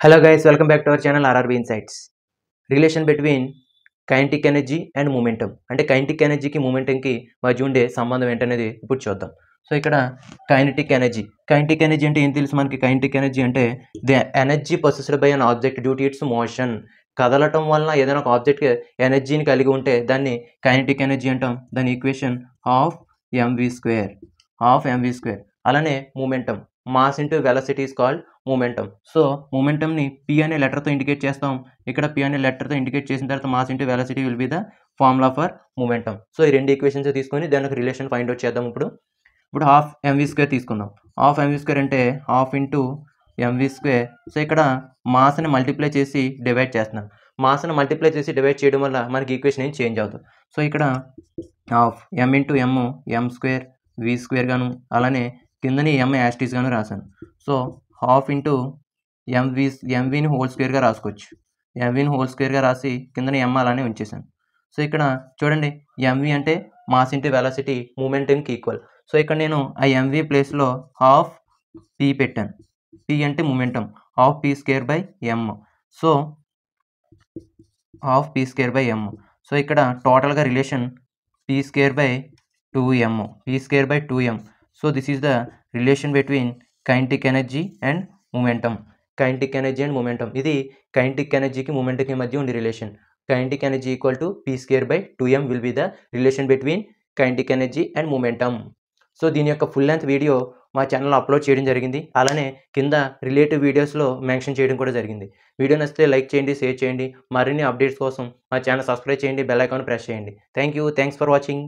Hello guys, welcome back to our channel RRB Insights. Relation between kinetic energy and momentum. అంటే kinetic ఎనర్జీకి మూమెంటంకి మధ్య ఉండే సంబంధం ఏంటనేది ఇప్పుడు చూద్దాం. సో ఇక్కడ కైనెటిక్ ఎనర్జీ అంటే ఏం తెలుసు మనకి? కైనెటిక్ ఎనర్జీ అంటే the energy possessed by an object due to its motion. కదలటం వలన ఏదైనా ఒక ఆబ్జెక్ట్ ఎనర్జీని కలిగి ఉంటే దాన్ని కైనెటిక్ ఎనర్జీ అంటాం. దాని ఈక్వేషన్ హాఫ్ ఎంవి స్క్వేర్. అలానే momentum, mass into velocity is called momentum. So మూమెంటంని పి అనే లెటర్తో ఇండికేట్ చేస్తాం. ఇక్కడ పి అనే లెటర్తో ఇండికేట్ చేసిన తర్వాత mass into velocity will be the formula for momentum. So ఈ రెండు ఈక్వేషన్స్ తీసుకొని దానికి రిలేషన్ ఫైండ్ అవుట్ చేద్దాం. ఇప్పుడు హాఫ్ ఎంవి స్క్వేర్ తీసుకుందాం. హాఫ్ ఎంవి స్క్వేర్ అంటే half into MV square. So ఇక్కడ మాస్ని మల్టిప్లై చేసి డివైడ్ చేస్తున్నాం. మాస్ని మల్టిప్లై చేసి డివైడ్ చేయడం వల్ల మనకి ఈక్వేషన్ ఏం చేంజ్ అవుతుంది. సో ఇక్కడ హాఫ్ ఎం into M square V square గాను, అలానే కిందని ఎం యాస్టీస్ గాను రాశాను. సో హాఫ్ ఇంటూ ఎంవిని హోల్ స్క్వేర్గా రాసుకోవచ్చు. ఎంవిని హోల్ స్క్వేర్గా రాసి కిందని ఎం అలానే ఉంచేసాను. సో ఇక్కడ చూడండి, ఎంవి అంటే మాస్ ఇంటూ వెలాసిటీ మూమెంటంకి ఈక్వల్. సో ఇక్కడ నేను ఆ ఎంవి ప్లేస్లో హాఫ్ పి పెట్టాను. పి అంటే momentum, half P square by M. So half P square by M. So ఇక్కడ టోటల్గా relation P square by 2m. So this is the relation between kinetic energy and momentum. ఇది kinetic ఎనర్జీకి మూమెంటంకి మధ్య ఉండే relation. kinetic energy equal to p square by 2m will be the relation between kinetic energy and momentum. So దీని యొక్క full length video మా ఛానల్లో upload చేయడం జరిగింది. అలానే కింద రిలేటివ్ వీడియోస్లో మెన్షన్ చేయడం కూడా జరిగింది. వీడియో నచ్చితే లైక్ చేయండి, షేర్ చేయండి. మరిన్ని అప్డేట్స్ కోసం మా ఛానల్ సబ్స్క్రైబ్ చేయండి, బెల్ ఐకాన్ ప్రెస్ చేయండి. Thanks for watching.